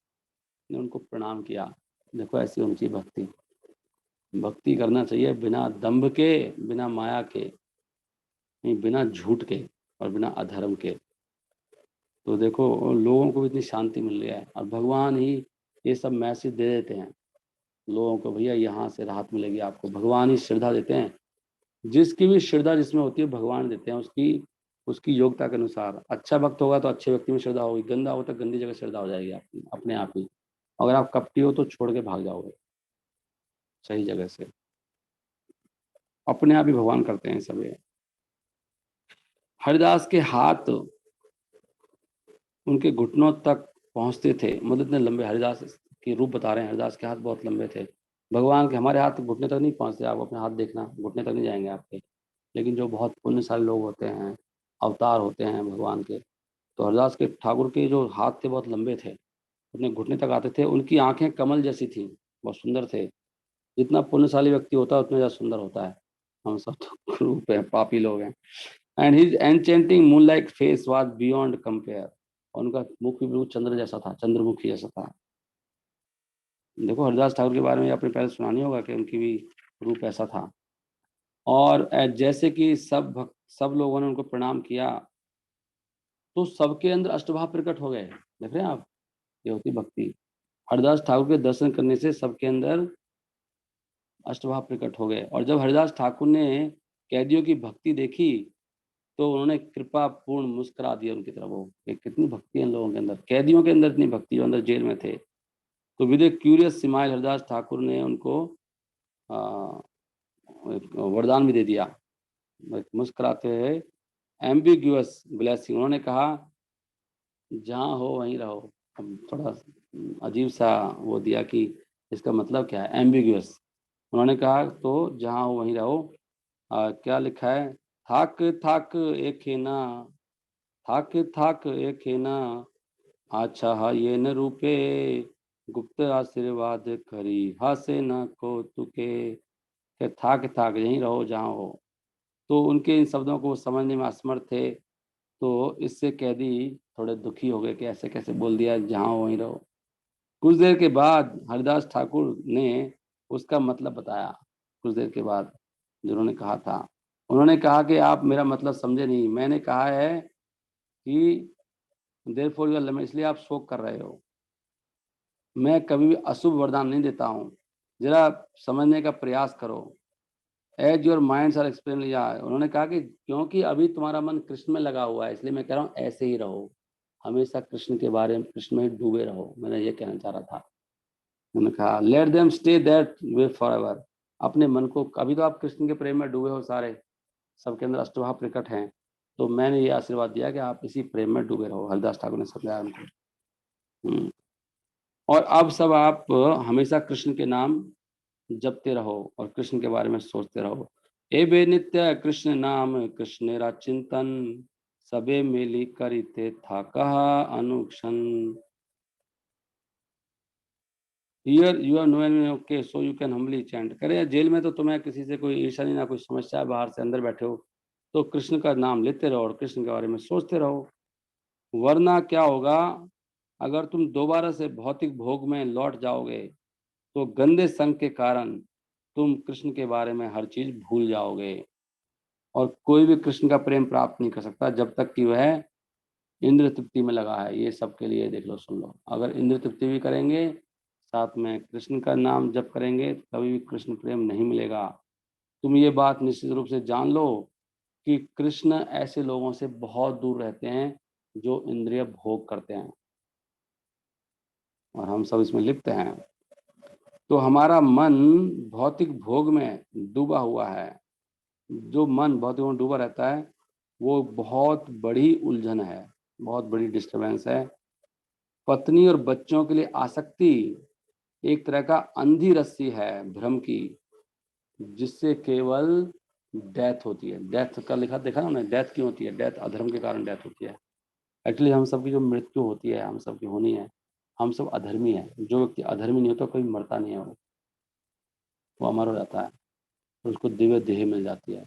ने उनको प्रणाम किया। देखो ऐसी उनकी भक्ति। भक्ति करना चाहिए बिना दंभ के, बिना माया के, नहीं बिना झूठ के और बिना अधर्म के। तो देखो लोगों को भी इतनी शांति मिल रही है और भगवान ही ये सब मैसेज दे देते हैं लोगों को, भैया यहाँ से राहत मिलेगी आपको। भगवान ही श्रद्धा देते हैं। जिसकी भी श्रद्धा जिसमें होती है भगवान देते हैं, उसकी उसकी योग्यता के अनुसार। अच्छा भक्त होगा तो अच्छे व्यक्ति में श्रद्धा होगी, गंदा हो तो गंदी जगह श्रद्धा हो जाएगी आपकी अपने आप ही। अगर आप कपटी हो तो छोड़ के भाग जाओगे सही जगह से। अपने आप ही भगवान करते हैं सब ये। हरिदास के हाथ उनके घुटनों तक पहुंचते थे, मतलब इतने लंबे। हरिदास के रूप बता रहे हैं, हरिदास के हाथ बहुत लंबे थे। भगवान के हमारे हाथ घुटने तक नहीं पहुंचते, आप अपने हाथ देखना घुटने तक नहीं जाएंगे आपके। लेकिन जो बहुत पुण्यशाली लोग होते हैं, अवतार होते हैं भगवान के, तो हरिदास के ठाकुर के जो हाथ थे बहुत लंबे थे, अपने घुटने तक आते थे। उनकी आंखें कमल जैसी थी, बहुत सुंदर थे। जितना पुण्यशाली व्यक्ति होता है उतना ज्यादा सुंदर होता है। हम सब तो रूप है, पापी लोग हैं। And his enchanting moon like face was beyond compare. उनका मुख भी बिल्कुल चंद्र जैसा था, चंद्रमुखी जैसा था। देखो हरिदास ठाकुर के बारे में आपने पहले सुना नहीं होगा कि उनकी भी रूप ऐसा था। और जैसे कि सब लोगों ने उनको प्रणाम किया तो सबके अंदर अष्टभाव प्रकट हो गए। देख रहे हैं आप, ये होती भक्ति। हरिदास ठाकुर के दर्शन करने से सबके अंदर अष्टभाव प्रकट हो गए। और जब हरिदास ठाकुर ने कैदियों की भक्ति देखी तो उन्होंने कृपा पूर्ण मुस्कुरा दिया उनकी तरफ। वो कितनी भक्ति है इन लोगों के अंदर, कैदियों के अंदर इतनी भक्ति, जो अंदर जेल में थे। तो with A curious smile Haridas Thakur ने उनको एक वरदान भी दे दिया, मुस्कुराते हुए। एम्बिग्यूअस ब्लेसिंग, उन्होंने कहा जहाँ हो वहीं रहो। अब थोड़ा अजीब सा वो दिया कि इसका मतलब क्या है, एम्बिग्यूअस। उन्होंने कहा तो जहाँ हो वहीं रहो। क्या लिखा है, थाक थाक एक है ना, थाक थाक एक है ना, अच्छा हा ये न रूपे, गुप्त आशीर्वाद करी हासे न को तुके। के थाक थाक यहीं रहो जहाँ हो। तो उनके इन शब्दों को समझने में असमर्थ थे, तो इससे कैदी थोड़े दुखी हो गए कि ऐसे कैसे बोल दिया, जहाँ हो वहीं रहो। कुछ देर के बाद हरिदास ठाकुर ने उसका मतलब बताया। कुछ देर के बाद जो उन्होंने कहा था, उन्होंने कहा कि आप मेरा मतलब समझे नहीं। मैंने कहा है कि देर फॉर योर लिमिट, इसलिए आप शोक कर रहे हो। मैं कभी भी अशुभ वरदान नहीं देता हूँ, जरा समझने का प्रयास करो। As your minds are explain लिया। उन्होंने कहा कि क्योंकि अभी तुम्हारा मन कृष्ण में लगा हुआ है, इसलिए मैं कह रहा हूँ ऐसे ही रहो, हमेशा कृष्ण के बारे में, कृष्ण में डूबे रहो। मैंने ये कहना चाह रहा था। उन्होंने कहा let them stay that way for ever. अपने मन को, अभी तो आप कृष्ण के प्रेम में डूबे हो सारे, सबके अंदर अष्टभाव प्रकट हैं, तो मैंने ये आशीर्वाद दिया कि आप इसी प्रेम में डूबे रहो। हरिदास ठाकुर ने समझाया उनको। और अब सब आप हमेशा कृष्ण के नाम जपते रहो और कृष्ण के बारे में सोचते रहो। ए बे नित्य कृष्ण नाम कृष्ण चिंतन, सबे मिली करिते था कहा अनुक्षण। Here you are no an okay so you can humbly chant. करे जेल में तो तुम्हें किसी से कोई ईर्ष्या नहीं, ना कोई समस्या है, बाहर से अंदर बैठे हो तो कृष्ण का नाम लेते रहो और कृष्ण के बारे में सोचते रहो। वरना क्या होगा, अगर तुम दोबारा से भौतिक भोग में लौट जाओगे तो गंदे संग के कारण तुम कृष्ण के बारे में हर चीज भूल जाओगे। और कोई भी कृष्ण का प्रेम प्राप्त नहीं कर सकता जब तक कि वह इंद्र तृप्ति में लगा है। ये सबके लिए देख लो, सुन लो। अगर इंद्र तृप्ति भी करेंगे, साथ में कृष्ण का नाम जप करेंगे, तो कभी भी कृष्ण प्रेम नहीं मिलेगा। तुम ये बात निश्चित रूप से जान लो कि कृष्ण ऐसे लोगों से बहुत दूर रहते हैं जो इंद्रिय भोग करते हैं, और हम सब इसमें लिप्त हैं। तो हमारा मन भौतिक भोग में डूबा हुआ है। जो मन भौतिक भोग में डूबा रहता है वो बहुत बड़ी उलझन है, बहुत बड़ी डिस्टरबेंस है। पत्नी और बच्चों के लिए आसक्ति एक तरह का अंधी रस्सी है भ्रम की, जिससे केवल डेथ होती है। डेथ का लिखा देखा ना हमने, डेथ क्यों होती है? डेथ अधर्म के कारण डेथ होती है। एक्चुअली हम सबकी जो मृत्यु होती है, हम सबकी होनी है, हम सब अधर्मी है। जो व्यक्ति अधर्मी नहीं होता कोई मरता नहीं है, वो अमर हो जाता है, तो उसको दिव्य देह मिल जाती है।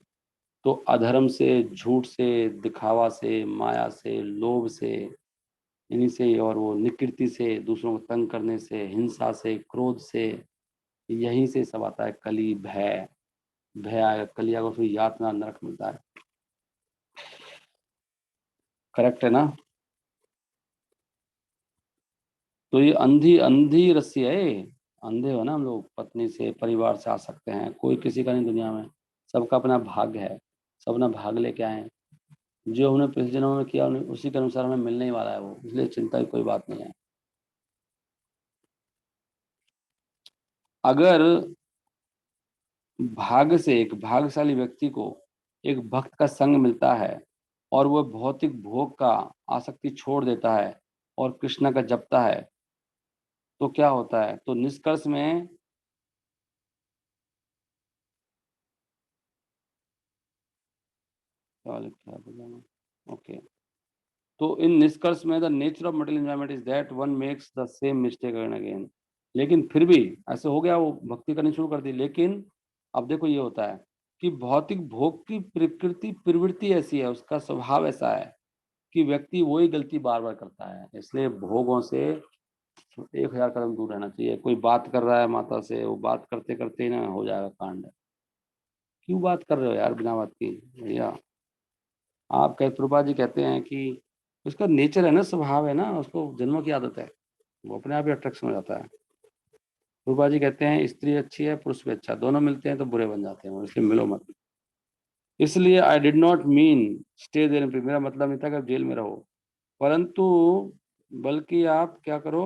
तो अधर्म से, झूठ से, दिखावा से, माया से, लोभ से, इन्हीं से, और वो निकृति से, दूसरों को तंग करने से, हिंसा से, क्रोध से, यहीं से सब आता है। कली, भय, भय आएगा, कली आएगा, उसको यातना, नरक मिलता है। करेक्ट है ना? तो ये अंधी अंधी रस्सी है ये। अंधे हो ना हम लोग, पत्नी से, परिवार से आ सकते हैं, कोई किसी का नहीं दुनिया में। सबका अपना भाग्य है, सब अपना भाग लेके आए हैं। जो हमने पिछले जन्मों में किया, उन्हें उसी के अनुसार हमें मिलने ही वाला है वो, इसलिए चिंता की कोई बात नहीं है। अगर भाग्य से एक भाग्यशाली व्यक्ति को एक भक्त का संग मिलता है और वह भौतिक भोग का आसक्ति छोड़ देता है और कृष्ण का जपता है, तो क्या होता है? तो निष्कर्ष में क्या लिखा है? ओके। तो इन निष्कर्ष में the nature of material enjoyment is that one makes the same mistake again again. लेकिन फिर भी ऐसे हो गया, वो भक्ति करनी शुरू कर दी, लेकिन अब देखो ये होता है कि भौतिक भोग की प्रकृति, प्रवृत्ति ऐसी है, उसका स्वभाव ऐसा है कि व्यक्ति वही गलती बार बार करता है। इसलिए भोगों से 1000 कदम दूर रहना चाहिए। कोई बात कर रहा है माता से, वो बात करते करते ही ना हो जाएगा कांड। क्यों बात कर रहे हो यार बिना बात की? भैया आप कह, प्रभुपा जी कहते हैं कि उसका नेचर है ना, स्वभाव है ना, उसको जन्मों की आदत है, वो अपने आप ही अट्रैक्शन हो जाता है। प्रभुपा जी कहते हैं स्त्री अच्छी है, पुरुष भी अच्छा, दोनों मिलते हैं तो बुरे बन जाते हैं, इसलिए मिलो मत। इसलिए I did not mean stay there, मेरा मतलब नहीं था कि आप जेल में रहो, परंतु बल्कि आप क्या करो,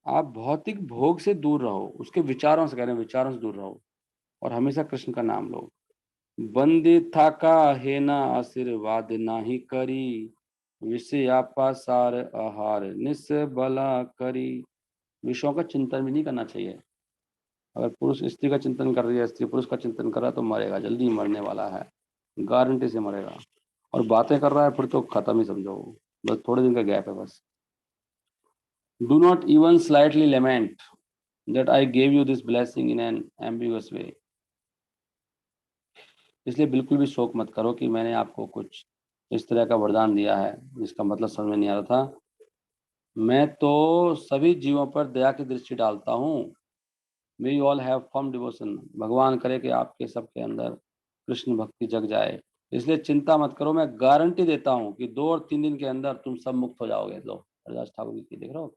आप भौतिक भोग से दूर रहो, उसके विचारों से, कह रहे हैं विचारों से दूर रहो, और हमेशा कृष्ण का नाम लो। बंदी था का है ना आशीर्वाद नाही करी, विषयापा सार आहार निस्बला करी। विषयों का चिंतन भी नहीं करना चाहिए। अगर पुरुष स्त्री का चिंतन कर रही है, स्त्री पुरुष का चिंतन कर रहा है, तो मरेगा, जल्दी मरने वाला है, गारंटी से मरेगा। और बातें कर रहा है फिर तो खत्म ही समझो, बस थोड़े दिन का गैप है बस। Do not even slightly lament that I gave you this blessing in an ambiguous way. इसलिए बिल्कुल भी शोक मत करो कि मैंने आपको कुछ इस तरह का वरदान दिया है जिसका मतलब समझ में नहीं आ रहा था। मैं तो सभी जीवों पर दया की दृष्टि डालता हूँ। May you all have firm devotion. भगवान करे कि आपके सबके अंदर कृष्ण भक्ति जग जाए। इसलिए चिंता मत करो, मैं गारंटी देता हूँ कि 2 और 3 दिन के अंदर तुम सब मुक्त हो जाओगे। लो हरिदास ठाकुर की देख रहे हो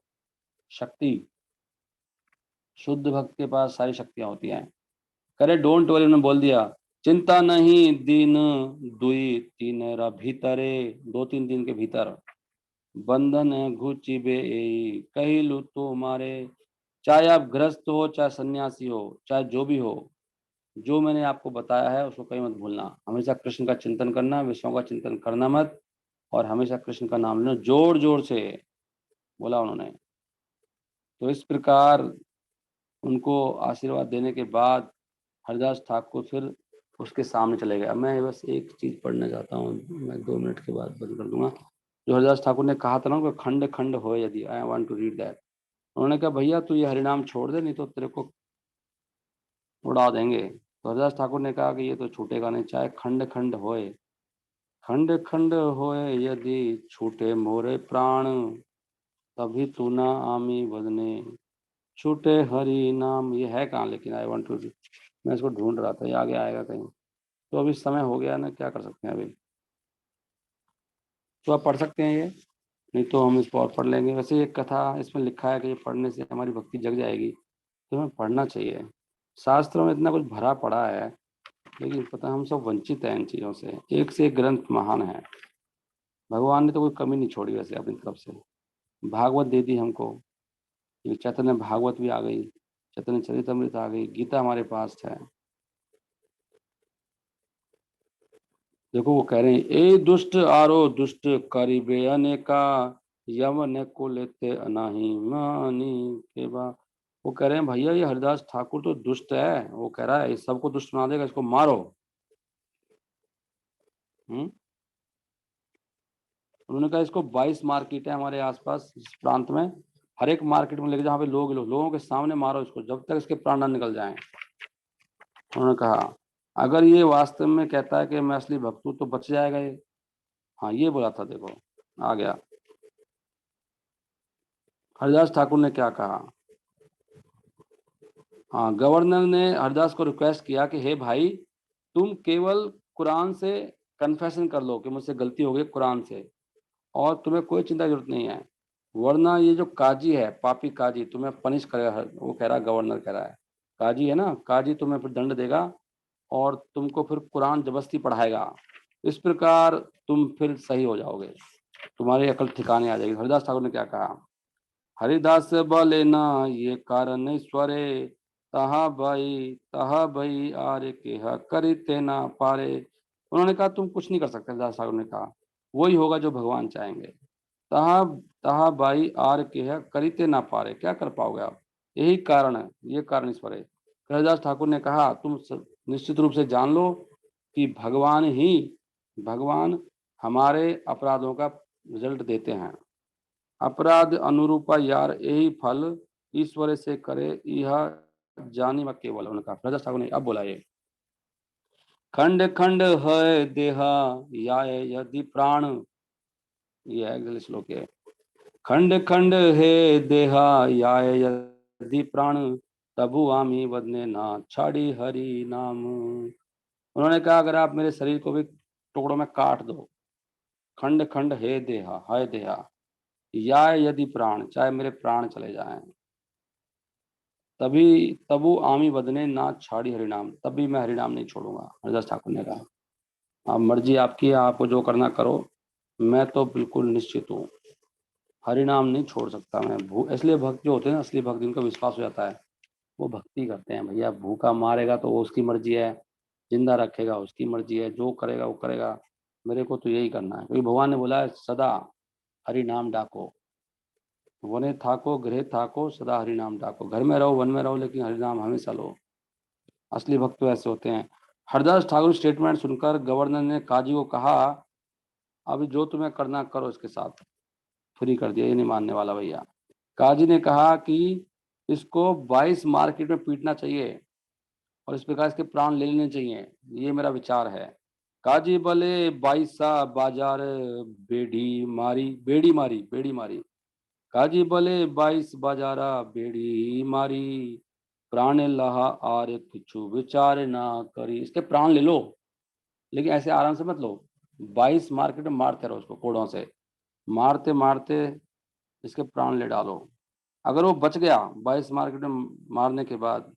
शक्ति। शुद्ध भक्त के पास सारी शक्तियां होती हैं। करे डोंट वरी, उन्होंने बोल दिया चिंता नहीं, दिन दुई तीन रा भीतरे, 2-3 दिन के भीतर बंधन घुचिबे कही लू तो मारे। चाहे आप गृहस्थ हो, चाहे सन्यासी हो, चाहे जो भी हो, जो मैंने आपको बताया है उसको कहीं मत भूलना। हमेशा कृष्ण का चिंतन करना, विषयों का चिंतन करना मत, और हमेशा कृष्ण का नाम लेना जोर जोर से, बोला उन्होंने। तो इस प्रकार उनको आशीर्वाद देने के बाद हरिदास ठाकुर फिर उसके सामने चले गए। अब मैं बस एक चीज पढ़ना चाहता हूँ, मैं 2 मिनट के बाद बंद कर दूंगा। जो हरिदास ठाकुर ने कहा था ना कि खंड खंड हो यदि, I want to read that. उन्होंने कहा भैया तू ये हरिनाम छोड़ दे, नहीं तो तेरे को उड़ा देंगे। तो हरिदास ठाकुर ने कहा कि ये तो छूटेगा नहीं, चाहे खंड खंड होए, खंड खंड होए यदि छूटे मोरे प्राण, तभी तू ना आमी बदने छूटे हरि नाम। ये है कहाँ लेकिन, आई वांट टू, मैं इसको ढूंढ रहा था, ये आगे आएगा कहीं। तो अभी समय हो गया ना, क्या कर सकते हैं अभी। तो आप पढ़ सकते हैं ये, नहीं तो हम इसको और पढ़ लेंगे। वैसे एक कथा इसमें लिखा है कि ये पढ़ने से हमारी भक्ति जग जाएगी, तो हमें पढ़ना चाहिए। शास्त्रों में इतना कुछ भरा पड़ा है, लेकिन पता हम सब वंचित हैं इन चीज़ों से। एक से एक ग्रंथ महान है, भगवान ने तो कोई कमी नहीं छोड़ी वैसे अपनी तरफ से। भागवत दे दी हमको, ये चैतन्य भागवत भी आ गई, चैतन्य चरितमृत आ गई, गीता हमारे पास है। देखो वो कह रहे हैं ए दुष्ट आरो दुष्ट करिबे अनेका, यम ने को लेते अनाही मानी के बा। वो कह रहे हैं भैया ये हरिदास ठाकुर तो दुष्ट है, वो कह रहा है इस सबको दुष्ट बना देगा, इसको मारो। उन्होंने कहा इसको 22 मार्केट है हमारे आसपास इस प्रांत में, हर एक मार्केट में लेके जहाँ पे लोगों के सामने मारो इसको, जब तक इसके प्राण न निकल जाएं। उन्होंने कहा अगर ये वास्तव में कहता है कि मैं असली भक्त हूं तो बच जाएगा ये। हाँ ये बोला था, देखो आ गया। हरिदास ठाकुर ने क्या कहा, हाँ गवर्नर ने हरिदास को रिक्वेस्ट किया कि हे भाई तुम केवल कुरान से कन्फेशन कर लो कि मुझसे गलती हो गई कुरान से, और तुम्हें कोई चिंता की जरूरत नहीं है, वरना ये जो काजी है पापी काजी तुम्हें पनिश करेगा। वो कह रहा है, गवर्नर कह रहा है, काजी है ना, काजी तुम्हें फिर दंड देगा और तुमको फिर कुरान जबरदस्ती पढ़ाएगा। इस प्रकार तुम फिर सही हो जाओगे, तुम्हारी अकल ठिकाने आ जाएगी। हरिदास ठाकुर ने क्या कहा, हरिदास बोले ना ये कारण स्वरे तहा भाई आरे के करिते ना पारे। उन्होंने कहा तुम कुछ नहीं कर सकते। हरिदास ठाकुर ने कहा वही होगा जो भगवान चाहेंगे। तहा तहा भाई आर के है करिते ना पारे, क्या कर पाओगे आप, यही कारण है, ये कारण ईश्वर है। हरिदास ठाकुर ने कहा तुम निश्चित रूप से जान लो कि भगवान हमारे अपराधों का रिजल्ट देते हैं। अपराध अनुरूपा यार यही फल ईश्वर से करे यह जानी व केवल। उन्होंने कहा, हरिदास ठाकुर ने अब बोला ये, खंड खंड है देहा या यदि प्राण, ये है अगले श्लोक है, खंड खंड हे देहा या यदि प्राण तबु आमी बदने ना छाड़ी हरि नाम। उन्होंने कहा अगर आप मेरे शरीर को भी टुकड़ों में काट दो, खंड खंड हे देहा हाय देहा या यदि प्राण, चाहे मेरे प्राण चले जाएं, तभी तबु आमी बदने ना छाड़ी हरिनाम, तब भी मैं हरिनाम नहीं छोड़ूंगा। हरिदास ठाकुर ने कहा आप मर्जी आपकी है, आपको जो करना करो, मैं तो बिल्कुल निश्चित हूँ, हरिनाम नहीं छोड़ सकता मैं। इसलिए भक्त जो होते हैं ना, असली भक्त जिनको विश्वास हो जाता है वो भक्ति करते हैं। भैया भूखा मारेगा तो वो उसकी मर्जी है, जिंदा रखेगा उसकी मर्जी है, जो करेगा वो करेगा, मेरे को तो यही करना है, क्योंकि भगवान ने बोला है सदा हरि नाम डाको, वने थाको गृह थाको सदा हरि नाम डाको, घर में रहो वन में रहो लेकिन हरि नाम हमेशा लो। असली भक्त तो ऐसे होते हैं। हरदास ठाकुर स्टेटमेंट सुनकर गवर्नर ने काजी को कहा अभी जो तुम्हें करना करो, इसके साथ फ्री कर दिया, ये नहीं मानने वाला भैया। काजी ने कहा कि इसको 22 मार्केट में पीटना चाहिए और इस प्रकार इसके प्राण ले लेने चाहिए, ये मेरा विचार है। काजी बोले 22 बाजार बेड़ी मारी। काजी बोले 22 बाजारा बेड़ी मारी, प्राण लहा आर किछु विचार ना करी। इसके प्राण ले लो लेकिन ऐसे आराम से मत लो, 22 मार्केट में मारते रहो उसको, कोड़ों से मारते मारते इसके प्राण ले डालो। अगर वो बच गया 22 मार्केट में मारने के बाद,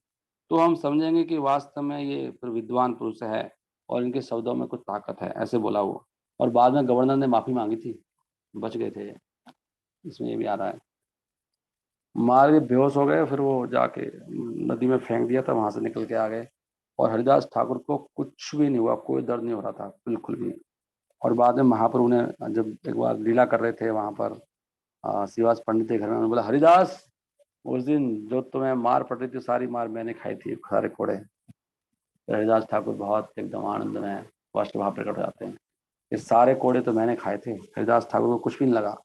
तो हम समझेंगे कि वास्तव में ये फिर विद्वान पुरुष है और इनके शब्दों में कुछ ताकत है, ऐसे बोला वो। और बाद में गवर्नर ने माफी मांगी थी, बच गए थे, इसमें ये भी आ रहा है। मार के बेहोश हो गए, फिर वो जाके नदी में फेंक दिया था, वहां से निकल के आ गए। और हरिदास ठाकुर को कुछ भी नहीं हुआ, कोई दर्द नहीं हो रहा था बिल्कुल भी। और बाद में महाप्रभु ने जब एक बार लीला कर रहे थे वहां पर शिवास पंडित के घर में, उन्होंने बोला हरिदास उस दिन जो तुम्हें मार पड़ रही थी सारी मार मैंने खाई थी, सारे कोड़े। तो हरिदास ठाकुर बहुत एकदम आनंद में स्पष्ट भाव प्रकट हो जाते हैं, ये सारे कोड़े तो मैंने खाए थे। हरिदास ठाकुर को कुछ भी नहीं लगा।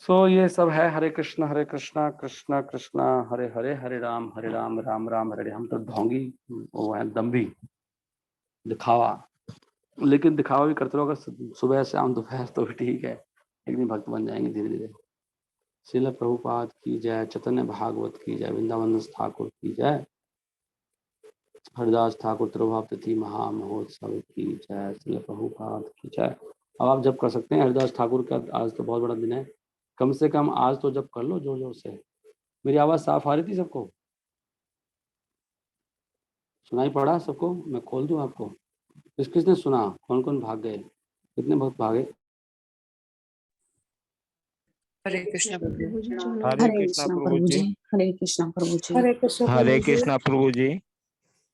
सो ये सब है। हरे कृष्णा कृष्णा कृष्णा हरे हरे, हरे राम राम राम हरे हरे। हम तो ढोंगी, वो है दम्भी, दिखावा, लेकिन दिखावा भी करते रहो अगर सुबह शाम दोपहर तो भी ठीक है, एक दिन भक्त बन जाएंगे धीरे धीरे। श्रील प्रभुपाद की जय, चैतन्य भागवत की जय, वृंदावन ठाकुर की जय, हरिदास ठाकुर तिरुभाव तिथि महामहोत्सव की जय, श्रील प्रभुपाद की जय। अब आप जब कर सकते हैं हरिदास ठाकुर का, आज तो बहुत बड़ा दिन है, कम से कम आज तो जब कर लो जोर जोर से। मेरी आवाज साफ आ रही थी सबको, सुनाई पड़ा सबको? मैं खोल दूं आपको? किसने सुना? कौन कौन भाग गए? कितने बहुत भागे? हरे कृष्णा प्रभु जी, हरे कृष्णा प्रभु जी, हरे कृष्णा प्रभु जी, हरे कृष्णा प्रभु जी,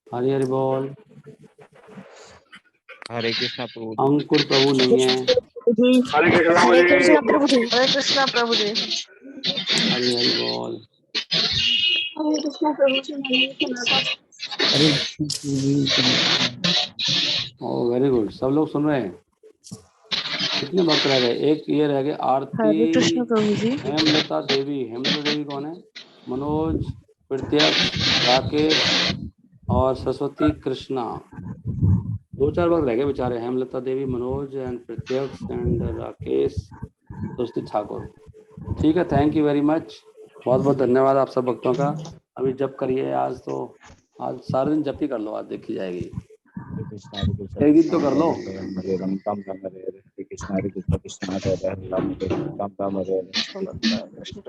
हरी हरी बोल। हरे कृष्णा प्रभु जी, अंकुर प्रभु नहीं है। हरे कृष्णा प्रभु जी, हरे कृष्णा प्रभु जी, हरी हरी बोल। हरे कृष्णा प्रभु जी, मैंने सुना था। हरे कृष्ण प्रभु जी। ओ वेरी गुड, सब लोग सुन रहे हैं। कितने भक्त रह गए? एक ये रह गए, हरे कृष्ण आरती, प्रभु जी। हेमलता देवी। हेमलता देवी कौन है? मनोज, प्रत्यक्ष, राकेश और सरस्वती कृष्णा। 2-4 भक्त रह गए बेचारे, हेमलता देवी, मनोज एंड प्रत्यक्ष एंड राकेश, सरस्वती ठाकुर। ठीक है, थैंक यू वेरी मच, बहुत बहुत धन्यवाद आप सब भक्तों का। अभी जप करिए, आज तो आज सारे दिन जप ही कर लो, आज देखी जाएगी। हरे कृष्ण एक दिन तो कर लो। हरे राम राम राम हरे हरे, हरे कृष्ण कृष्ण हरे हरे, राम राम हरे हरे। कृष्ण कृष्ण